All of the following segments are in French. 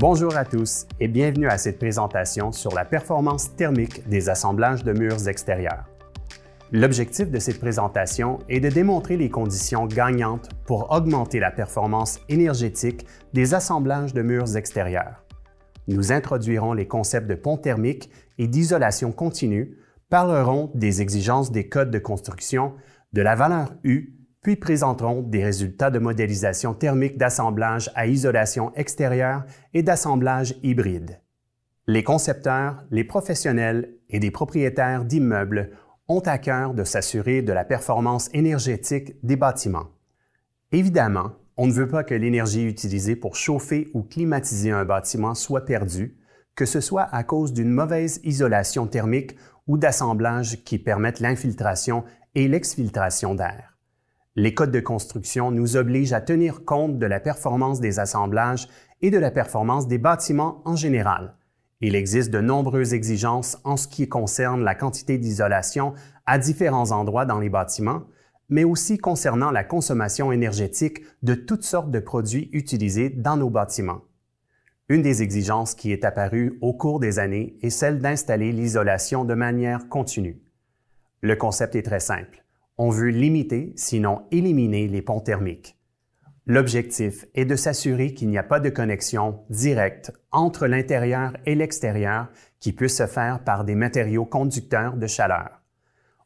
Bonjour à tous et bienvenue à cette présentation sur la performance thermique des assemblages de murs extérieurs. L'objectif de cette présentation est de démontrer les conditions gagnantes pour augmenter la performance énergétique des assemblages de murs extérieurs. Nous introduirons les concepts de pont thermique et d'isolation continue, parlerons des exigences des codes de construction, de la valeur U, puis présenterons des résultats de modélisation thermique d'assemblage à isolation extérieure et d'assemblage hybride. Les concepteurs, les professionnels et des propriétaires d'immeubles ont à cœur de s'assurer de la performance énergétique des bâtiments. Évidemment, on ne veut pas que l'énergie utilisée pour chauffer ou climatiser un bâtiment soit perdue, que ce soit à cause d'une mauvaise isolation thermique ou d'assemblages qui permettent l'infiltration et l'exfiltration d'air. Les codes de construction nous obligent à tenir compte de la performance des assemblages et de la performance des bâtiments en général. Il existe de nombreuses exigences en ce qui concerne la quantité d'isolation à différents endroits dans les bâtiments, mais aussi concernant la consommation énergétique de toutes sortes de produits utilisés dans nos bâtiments. Une des exigences qui est apparue au cours des années est celle d'installer l'isolation de manière continue. Le concept est très simple. On veut limiter, sinon éliminer, les ponts thermiques. L'objectif est de s'assurer qu'il n'y a pas de connexion directe entre l'intérieur et l'extérieur qui puisse se faire par des matériaux conducteurs de chaleur.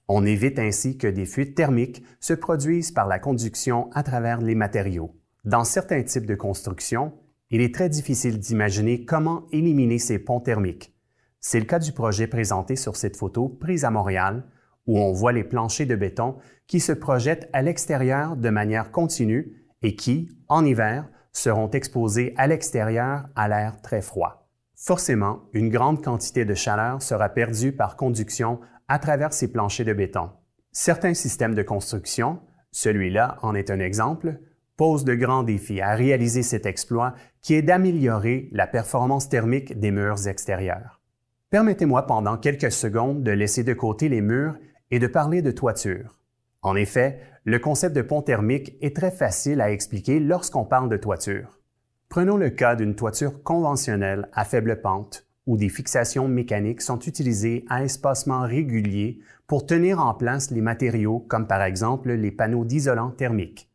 On évite ainsi que des fuites thermiques se produisent par la conduction à travers les matériaux. Dans certains types de construction, il est très difficile d'imaginer comment éliminer ces ponts thermiques. C'est le cas du projet présenté sur cette photo prise à Montréal, où on voit les planchers de béton qui se projettent à l'extérieur de manière continue et qui, en hiver, seront exposés à l'extérieur à l'air très froid. Forcément, une grande quantité de chaleur sera perdue par conduction à travers ces planchers de béton. Certains systèmes de construction, celui-là en est un exemple, posent de grands défis à réaliser cet exploit qui est d'améliorer la performance thermique des murs extérieurs. Permettez-moi pendant quelques secondes de laisser de côté les murs et de parler de toiture. En effet, le concept de pont thermique est très facile à expliquer lorsqu'on parle de toiture. Prenons le cas d'une toiture conventionnelle à faible pente où des fixations mécaniques sont utilisées à espacement régulier pour tenir en place les matériaux comme par exemple les panneaux d'isolant thermique.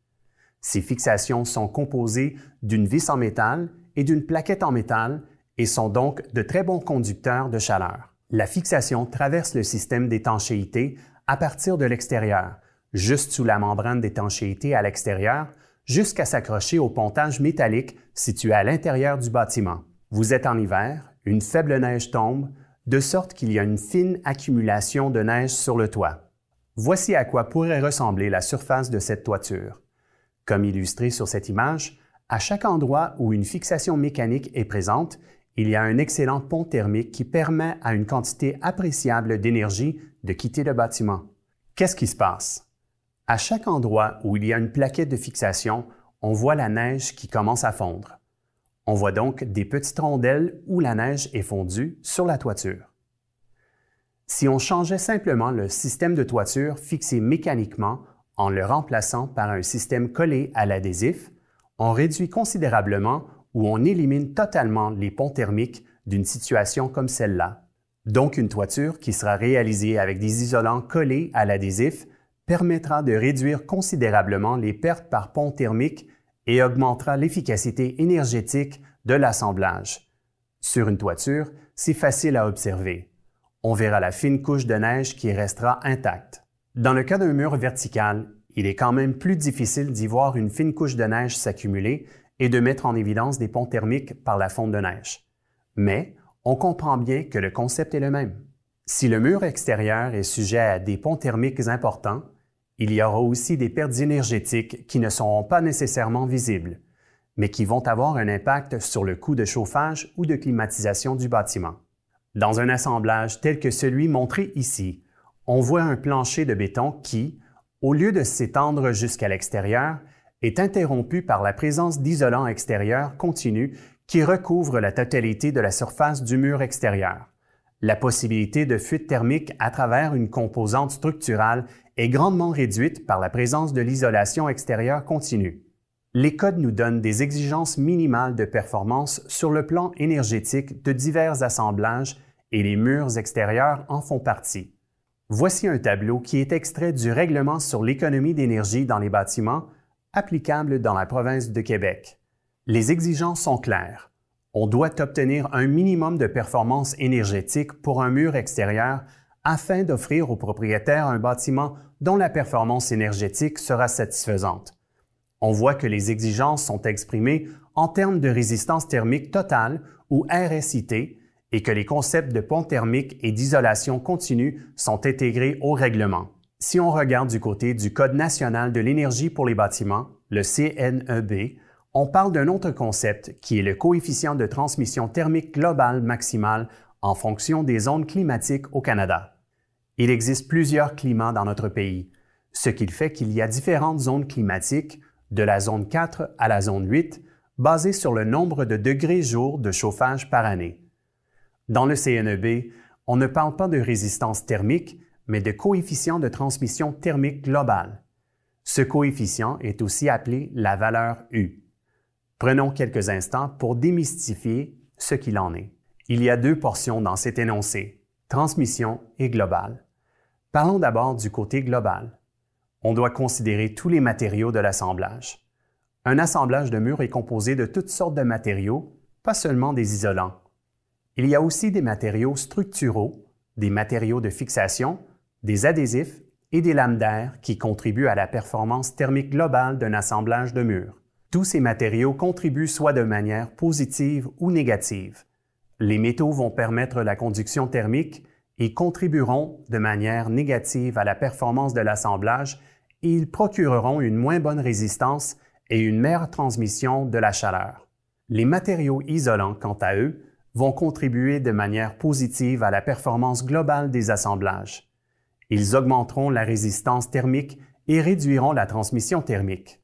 Ces fixations sont composées d'une vis en métal et d'une plaquette en métal et sont donc de très bons conducteurs de chaleur. La fixation traverse le système d'étanchéité à partir de l'extérieur, juste sous la membrane d'étanchéité à l'extérieur, jusqu'à s'accrocher au pontage métallique situé à l'intérieur du bâtiment. Vous êtes en hiver, une faible neige tombe, de sorte qu'il y a une fine accumulation de neige sur le toit. Voici à quoi pourrait ressembler la surface de cette toiture. Comme illustré sur cette image, à chaque endroit où une fixation mécanique est présente, il y a un excellent pont thermique qui permet à une quantité appréciable d'énergie de quitter le bâtiment. Qu'est-ce qui se passe? À chaque endroit où il y a une plaquette de fixation, on voit la neige qui commence à fondre. On voit donc des petites rondelles où la neige est fondue sur la toiture. Si on changeait simplement le système de toiture fixé mécaniquement en le remplaçant par un système collé à l'adhésif, on réduit considérablement ou on élimine totalement les ponts thermiques d'une situation comme celle-là. Donc une toiture qui sera réalisée avec des isolants collés à l'adhésif permettra de réduire considérablement les pertes par pont thermique et augmentera l'efficacité énergétique de l'assemblage. Sur une toiture, c'est facile à observer. On verra la fine couche de neige qui restera intacte. Dans le cas d'un mur vertical, il est quand même plus difficile d'y voir une fine couche de neige s'accumuler et de mettre en évidence des ponts thermiques par la fonte de neige. Mais on comprend bien que le concept est le même. Si le mur extérieur est sujet à des ponts thermiques importants, il y aura aussi des pertes énergétiques qui ne seront pas nécessairement visibles, mais qui vont avoir un impact sur le coût de chauffage ou de climatisation du bâtiment. Dans un assemblage tel que celui montré ici, on voit un plancher de béton qui, au lieu de s'étendre jusqu'à l'extérieur, est interrompu par la présence d'isolants extérieurs continus qui recouvrent la totalité de la surface du mur extérieur. La possibilité de fuite thermique à travers une composante structurale est grandement réduite par la présence de l'isolation extérieure continue. Les codes nous donnent des exigences minimales de performance sur le plan énergétique de divers assemblages et les murs extérieurs en font partie. Voici un tableau qui est extrait du Règlement sur l'économie d'énergie dans les bâtiments applicable dans la province de Québec. Les exigences sont claires. On doit obtenir un minimum de performance énergétique pour un mur extérieur afin d'offrir aux propriétaires un bâtiment dont la performance énergétique sera satisfaisante. On voit que les exigences sont exprimées en termes de résistance thermique totale ou RSIT et que les concepts de pont thermique et d'isolation continue sont intégrés au règlement. Si on regarde du côté du Code national de l'énergie pour les bâtiments, le CNEB, on parle d'un autre concept qui est le coefficient de transmission thermique global maximal en fonction des zones climatiques au Canada. Il existe plusieurs climats dans notre pays, ce qui fait qu'il y a différentes zones climatiques, de la zone 4 à la zone 8, basées sur le nombre de degrés jour de chauffage par année. Dans le CNEB, on ne parle pas de résistance thermique, mais de coefficient de transmission thermique global. Ce coefficient est aussi appelé la valeur U. Prenons quelques instants pour démystifier ce qu'il en est. Il y a deux portions dans cet énoncé, transmission et global. Parlons d'abord du côté global. On doit considérer tous les matériaux de l'assemblage. Un assemblage de murs est composé de toutes sortes de matériaux, pas seulement des isolants. Il y a aussi des matériaux structuraux, des matériaux de fixation, des adhésifs et des lames d'air qui contribuent à la performance thermique globale d'un assemblage de murs. Tous ces matériaux contribuent soit de manière positive ou négative. Les métaux vont permettre la conduction thermique et contribueront de manière négative à la performance de l'assemblage et ils procureront une moins bonne résistance et une meilleure transmission de la chaleur. Les matériaux isolants, quant à eux, vont contribuer de manière positive à la performance globale des assemblages. Ils augmenteront la résistance thermique et réduiront la transmission thermique.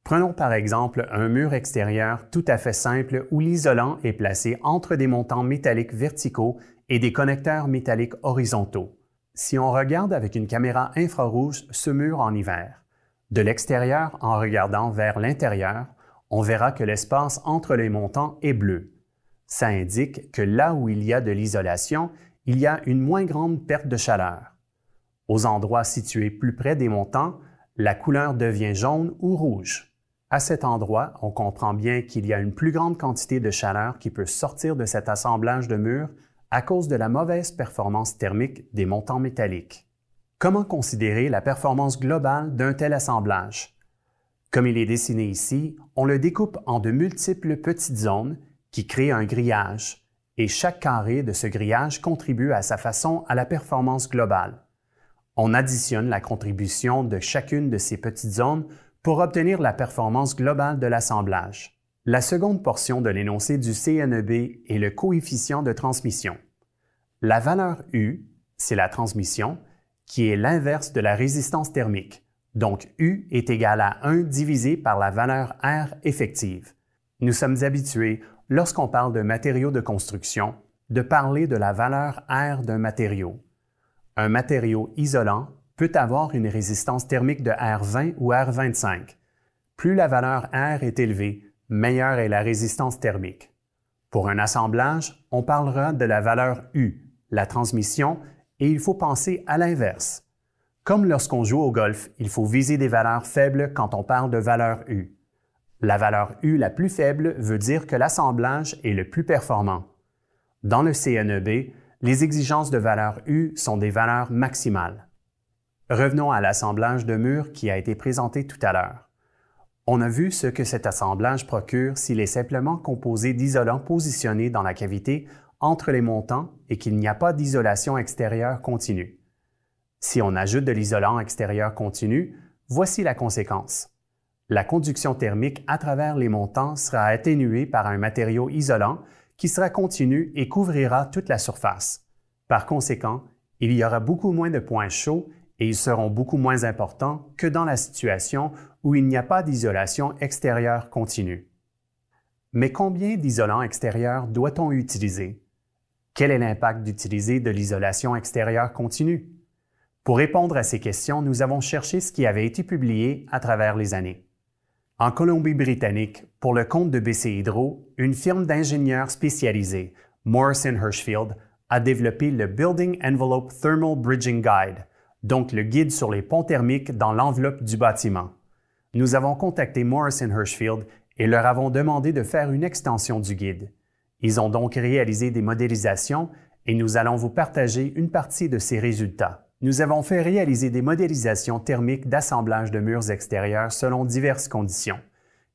Prenons par exemple un mur extérieur tout à fait simple où l'isolant est placé entre des montants métalliques verticaux et des connecteurs métalliques horizontaux. Si on regarde avec une caméra infrarouge ce mur en hiver, de l'extérieur en regardant vers l'intérieur, on verra que l'espace entre les montants est bleu. Ça indique que là où il y a de l'isolation, il y a une moins grande perte de chaleur. Aux endroits situés plus près des montants, la couleur devient jaune ou rouge. À cet endroit, on comprend bien qu'il y a une plus grande quantité de chaleur qui peut sortir de cet assemblage de murs à cause de la mauvaise performance thermique des montants métalliques. Comment considérer la performance globale d'un tel assemblage? Comme il est dessiné ici, on le découpe en de multiples petites zones qui créent un grillage, et chaque carré de ce grillage contribue à sa façon à la performance globale. On additionne la contribution de chacune de ces petites zones pour obtenir la performance globale de l'assemblage. La seconde portion de l'énoncé du CNEB est le coefficient de transmission. La valeur U, c'est la transmission, qui est l'inverse de la résistance thermique. Donc U est égal à 1 divisé par la valeur R effective. Nous sommes habitués, lorsqu'on parle de matériaux de construction, de parler de la valeur R d'un matériau. Un matériau isolant peut avoir une résistance thermique de R20 ou R25. Plus la valeur R est élevée, meilleure est la résistance thermique. Pour un assemblage, on parlera de la valeur U, la transmission, et il faut penser à l'inverse. Comme lorsqu'on joue au golf, il faut viser des valeurs faibles quand on parle de valeur U. La valeur U la plus faible veut dire que l'assemblage est le plus performant. Dans le CNEB, les exigences de valeur U sont des valeurs maximales. Revenons à l'assemblage de murs qui a été présenté tout à l'heure. On a vu ce que cet assemblage procure s'il est simplement composé d'isolants positionnés dans la cavité entre les montants et qu'il n'y a pas d'isolation extérieure continue. Si on ajoute de l'isolant extérieur continu, voici la conséquence. La conduction thermique à travers les montants sera atténuée par un matériau isolant qui sera continu et couvrira toute la surface. Par conséquent, il y aura beaucoup moins de points chauds et ils seront beaucoup moins importants que dans la situation où il n'y a pas d'isolation extérieure continue. Mais combien d'isolants extérieurs doit-on utiliser? Quel est l'impact d'utiliser de l'isolation extérieure continue? Pour répondre à ces questions, nous avons cherché ce qui avait été publié à travers les années. En Colombie-Britannique, pour le compte de BC Hydro, une firme d'ingénieurs spécialisée, Morrison Hershfield, a développé le Building Envelope Thermal Bridging Guide, donc le guide sur les ponts thermiques dans l'enveloppe du bâtiment. Nous avons contacté Morrison Hershfield et leur avons demandé de faire une extension du guide. Ils ont donc réalisé des modélisations et nous allons vous partager une partie de ces résultats. Nous avons fait réaliser des modélisations thermiques d'assemblage de murs extérieurs selon diverses conditions.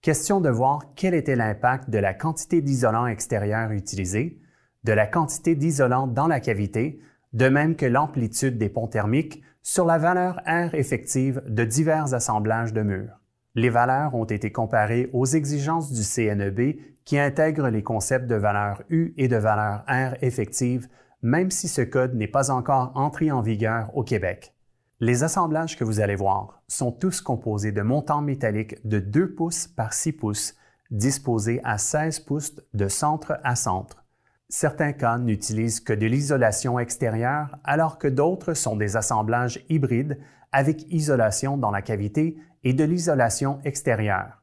Question de voir quel était l'impact de la quantité d'isolant extérieur utilisé, de la quantité d'isolant dans la cavité, de même que l'amplitude des ponts thermiques sur la valeur R effective de divers assemblages de murs. Les valeurs ont été comparées aux exigences du CNEB qui intègrent les concepts de valeur U et de valeur R effective, même si ce code n'est pas encore entré en vigueur au Québec. Les assemblages que vous allez voir sont tous composés de montants métalliques de 2 pouces par 6 pouces, disposés à 16 pouces de centre à centre. Certains cas n'utilisent que de l'isolation extérieure, alors que d'autres sont des assemblages hybrides avec isolation dans la cavité et de l'isolation extérieure.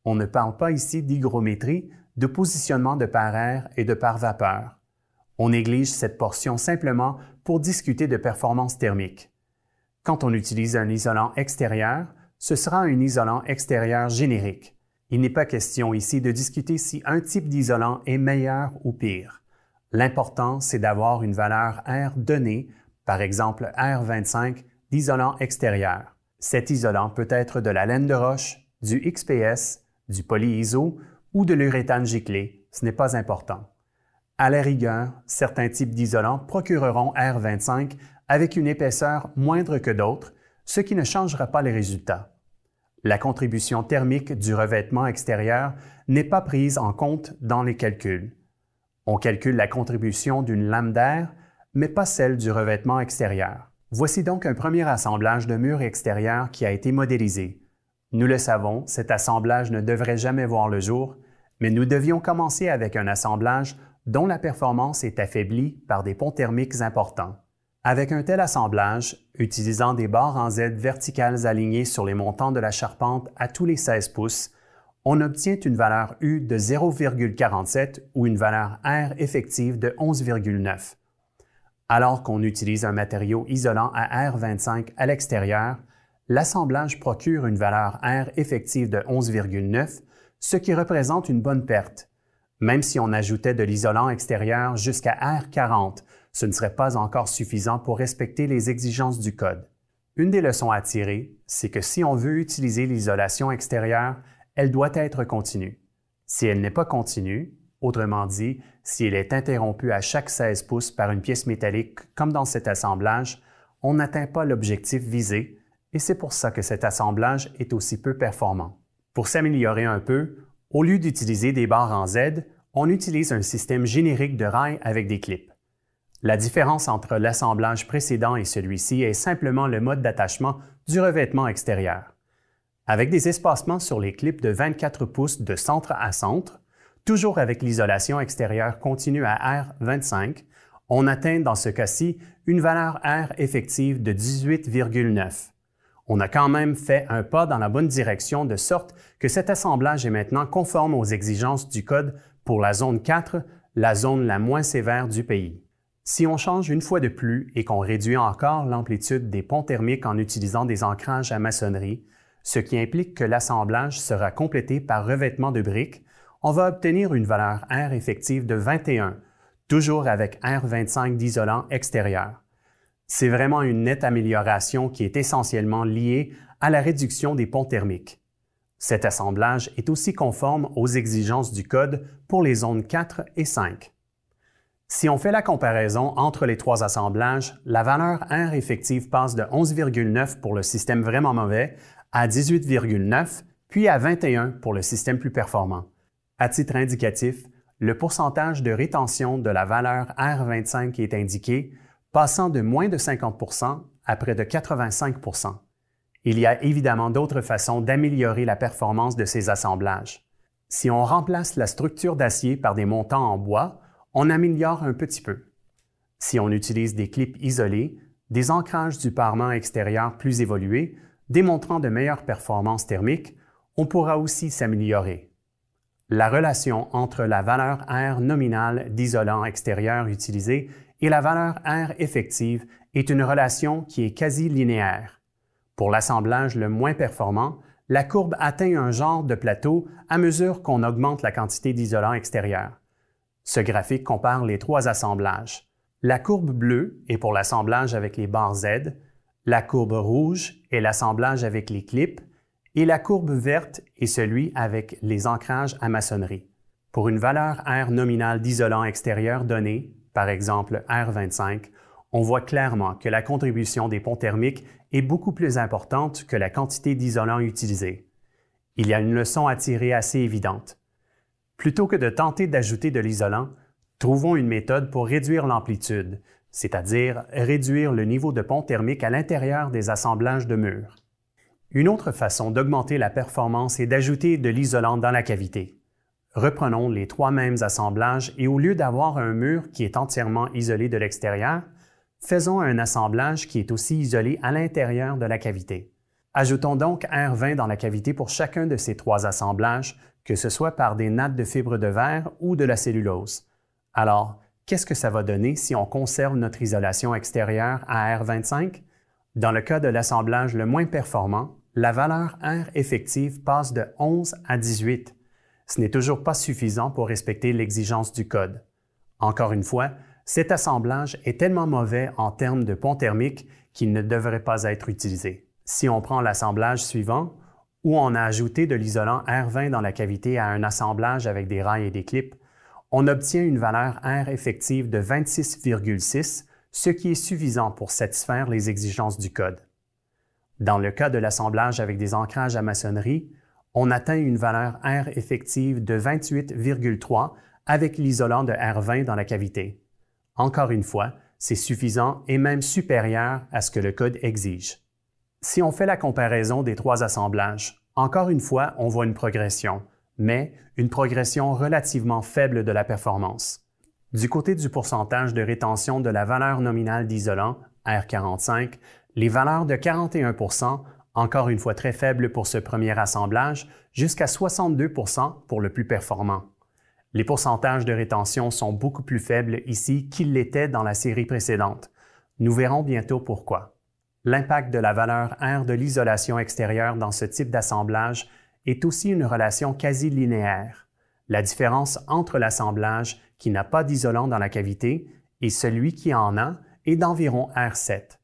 On ne parle pas ici d'hygrométrie, de positionnement de par air et de par vapeur. On néglige cette portion simplement pour discuter de performance thermique. Quand on utilise un isolant extérieur, ce sera un isolant extérieur générique. Il n'est pas question ici de discuter si un type d'isolant est meilleur ou pire. L'important, c'est d'avoir une valeur R donnée, par exemple R25, d'isolant extérieur. Cet isolant peut être de la laine de roche, du XPS, du polyiso ou de l'uréthane giclé, ce n'est pas important. À la rigueur, certains types d'isolants procureront R25 avec une épaisseur moindre que d'autres, ce qui ne changera pas les résultats. La contribution thermique du revêtement extérieur n'est pas prise en compte dans les calculs. On calcule la contribution d'une lame d'air, mais pas celle du revêtement extérieur. Voici donc un premier assemblage de murs extérieurs qui a été modélisé. Nous le savons, cet assemblage ne devrait jamais voir le jour, mais nous devions commencer avec un assemblage dont la performance est affaiblie par des ponts thermiques importants. Avec un tel assemblage, utilisant des barres en Z verticales alignées sur les montants de la charpente à tous les 16 pouces, on obtient une valeur U de 0,47 ou une valeur R effective de 11,9. Alors qu'on utilise un matériau isolant à R25 à l'extérieur, l'assemblage procure une valeur R effective de 11,9, ce qui représente une bonne perte. Même si on ajoutait de l'isolant extérieur jusqu'à R40, ce ne serait pas encore suffisant pour respecter les exigences du code. Une des leçons à tirer, c'est que si on veut utiliser l'isolation extérieure, elle doit être continue. Si elle n'est pas continue, autrement dit, si elle est interrompue à chaque 16 pouces par une pièce métallique comme dans cet assemblage, on n'atteint pas l'objectif visé et c'est pour ça que cet assemblage est aussi peu performant. Pour s'améliorer un peu, au lieu d'utiliser des barres en Z, on utilise un système générique de rails avec des clips. La différence entre l'assemblage précédent et celui-ci est simplement le mode d'attachement du revêtement extérieur. Avec des espacements sur les clips de 24 pouces de centre à centre, toujours avec l'isolation extérieure continue à R25, on atteint dans ce cas-ci une valeur R effective de 18,9. On a quand même fait un pas dans la bonne direction de sorte que cet assemblage est maintenant conforme aux exigences du code pour la zone 4, la zone la moins sévère du pays. Si on change une fois de plus et qu'on réduit encore l'amplitude des ponts thermiques en utilisant des ancrages à maçonnerie, ce qui implique que l'assemblage sera complété par revêtement de briques, on va obtenir une valeur R effective de 21, toujours avec R25 d'isolant extérieur. C'est vraiment une nette amélioration qui est essentiellement liée à la réduction des ponts thermiques. Cet assemblage est aussi conforme aux exigences du code pour les zones 4 et 5. Si on fait la comparaison entre les trois assemblages, la valeur R effective passe de 11,9 pour le système vraiment mauvais à 18,9, puis à 21 pour le système plus performant. À titre indicatif, le pourcentage de rétention de la valeur R25 est indiqué, passant de moins de 50 % à près de 85 %. Il y a évidemment d'autres façons d'améliorer la performance de ces assemblages. Si on remplace la structure d'acier par des montants en bois, on améliore un petit peu. Si on utilise des clips isolés, des ancrages du parement extérieur plus évolués, démontrant de meilleures performances thermiques, on pourra aussi s'améliorer. La relation entre la valeur R nominale d'isolant extérieur utilisé et la valeur R effective est une relation qui est quasi linéaire. Pour l'assemblage le moins performant, la courbe atteint un genre de plateau à mesure qu'on augmente la quantité d'isolant extérieur. Ce graphique compare les trois assemblages. La courbe bleue est pour l'assemblage avec les barres Z, la courbe rouge est l'assemblage avec les clips et la courbe verte est celui avec les ancrages à maçonnerie. Pour une valeur R nominale d'isolant extérieur donnée, par exemple R25, on voit clairement que la contribution des ponts thermiques est beaucoup plus importante que la quantité d'isolant utilisée. Il y a une leçon à tirer assez évidente. Plutôt que de tenter d'ajouter de l'isolant, trouvons une méthode pour réduire l'amplitude, c'est-à-dire réduire le niveau de pont thermique à l'intérieur des assemblages de murs. Une autre façon d'augmenter la performance est d'ajouter de l'isolant dans la cavité. Reprenons les trois mêmes assemblages et au lieu d'avoir un mur qui est entièrement isolé de l'extérieur, faisons un assemblage qui est aussi isolé à l'intérieur de la cavité. Ajoutons donc R20 dans la cavité pour chacun de ces trois assemblages, que ce soit par des nattes de fibre de verre ou de la cellulose. Alors, qu'est-ce que ça va donner si on conserve notre isolation extérieure à R25? Dans le cas de l'assemblage le moins performant, la valeur R effective passe de 11 à 18. Ce n'est toujours pas suffisant pour respecter l'exigence du code. Encore une fois, cet assemblage est tellement mauvais en termes de pont thermique qu'il ne devrait pas être utilisé. Si on prend l'assemblage suivant, où on a ajouté de l'isolant R20 dans la cavité à un assemblage avec des rails et des clips, on obtient une valeur R effective de 26,6, ce qui est suffisant pour satisfaire les exigences du code. Dans le cas de l'assemblage avec des ancrages à maçonnerie, on atteint une valeur R effective de 28,3 avec l'isolant de R20 dans la cavité. Encore une fois, c'est suffisant et même supérieur à ce que le code exige. Si on fait la comparaison des trois assemblages, encore une fois, on voit une progression, mais une progression relativement faible de la performance. Du côté du pourcentage de rétention de la valeur nominale d'isolant, R45, les valeurs de 41%, encore une fois très faibles pour ce premier assemblage, jusqu'à 62% pour le plus performant. Les pourcentages de rétention sont beaucoup plus faibles ici qu'ils l'étaient dans la série précédente. Nous verrons bientôt pourquoi. L'impact de la valeur R de l'isolation extérieure dans ce type d'assemblage est aussi une relation quasi linéaire. La différence entre l'assemblage qui n'a pas d'isolant dans la cavité et celui qui en a est d'environ R7.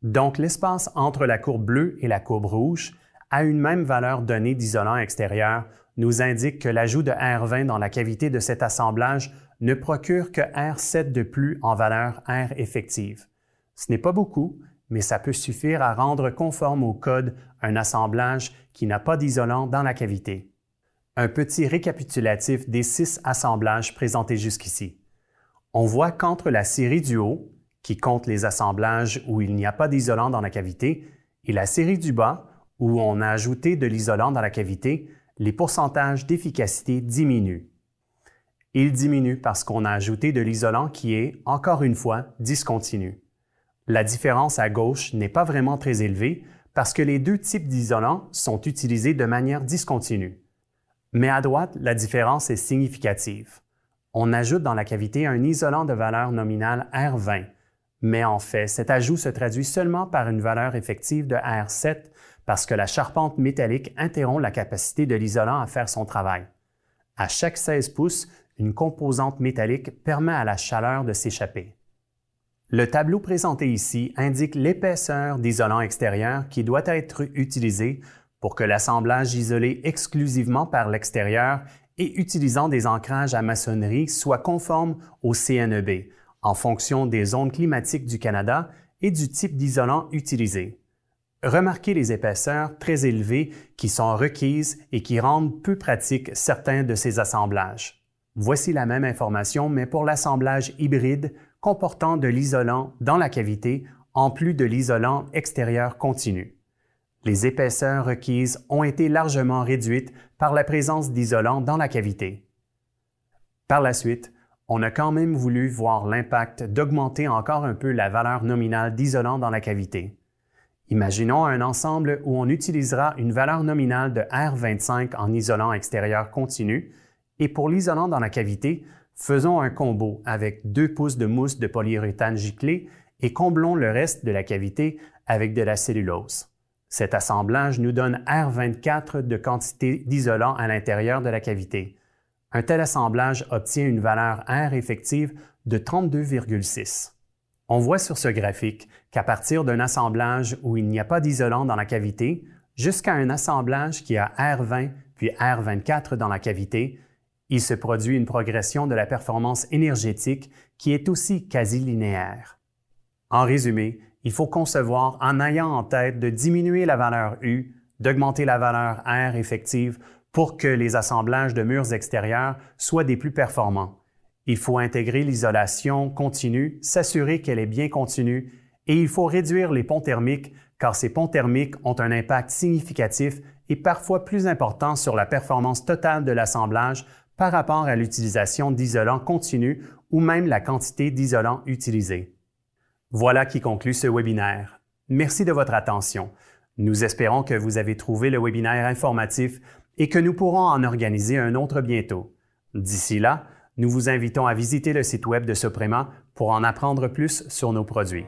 Donc l'espace entre la courbe bleue et la courbe rouge, à une même valeur donnée d'isolant extérieur, nous indique que l'ajout de R20 dans la cavité de cet assemblage ne procure que R7 de plus en valeur R effective. Ce n'est pas beaucoup, mais ça peut suffire à rendre conforme au code un assemblage qui n'a pas d'isolant dans la cavité. Un petit récapitulatif des 6 assemblages présentés jusqu'ici. On voit qu'entre la série du haut, qui compte les assemblages où il n'y a pas d'isolant dans la cavité, et la série du bas, où on a ajouté de l'isolant dans la cavité, les pourcentages d'efficacité diminuent. Ils diminuent parce qu'on a ajouté de l'isolant qui est, encore une fois, discontinu. La différence à gauche n'est pas vraiment très élevée parce que les deux types d'isolants sont utilisés de manière discontinue. Mais à droite, la différence est significative. On ajoute dans la cavité un isolant de valeur nominale R20, mais en fait, cet ajout se traduit seulement par une valeur effective de R7 parce que la charpente métallique interrompt la capacité de l'isolant à faire son travail. À chaque 16 pouces, une composante métallique permet à la chaleur de s'échapper. Le tableau présenté ici indique l'épaisseur d'isolant extérieur qui doit être utilisée pour que l'assemblage isolé exclusivement par l'extérieur et utilisant des ancrages à maçonnerie soit conforme au CNEB, en fonction des zones climatiques du Canada et du type d'isolant utilisé. Remarquez les épaisseurs très élevées qui sont requises et qui rendent peu pratiques certains de ces assemblages. Voici la même information, mais pour l'assemblage hybride comportant de l'isolant dans la cavité en plus de l'isolant extérieur continu. Les épaisseurs requises ont été largement réduites par la présence d'isolant dans la cavité. Par la suite, on a quand même voulu voir l'impact d'augmenter encore un peu la valeur nominale d'isolant dans la cavité. Imaginons un ensemble où on utilisera une valeur nominale de R25 en isolant extérieur continu et pour l'isolant dans la cavité, faisons un combo avec 2 pouces de mousse de polyuréthane giclée et comblons le reste de la cavité avec de la cellulose. Cet assemblage nous donne R24 de quantité d'isolant à l'intérieur de la cavité. Un tel assemblage obtient une valeur R effective de 32,6. On voit sur ce graphique qu'à partir d'un assemblage où il n'y a pas d'isolant dans la cavité, jusqu'à un assemblage qui a R20 puis R24 dans la cavité, il se produit une progression de la performance énergétique qui est aussi quasi linéaire. En résumé, il faut concevoir en ayant en tête de diminuer la valeur U, d'augmenter la valeur R effective pour que les assemblages de murs extérieurs soient des plus performants. Il faut intégrer l'isolation continue, s'assurer qu'elle est bien continue et il faut réduire les ponts thermiques car ces ponts thermiques ont un impact significatif et parfois plus important sur la performance totale de l'assemblage par rapport à l'utilisation d'isolants continus ou même la quantité d'isolants utilisés. Voilà qui conclut ce webinaire. Merci de votre attention. Nous espérons que vous avez trouvé le webinaire informatif et que nous pourrons en organiser un autre bientôt. D'ici là, nous vous invitons à visiter le site web de Soprema pour en apprendre plus sur nos produits.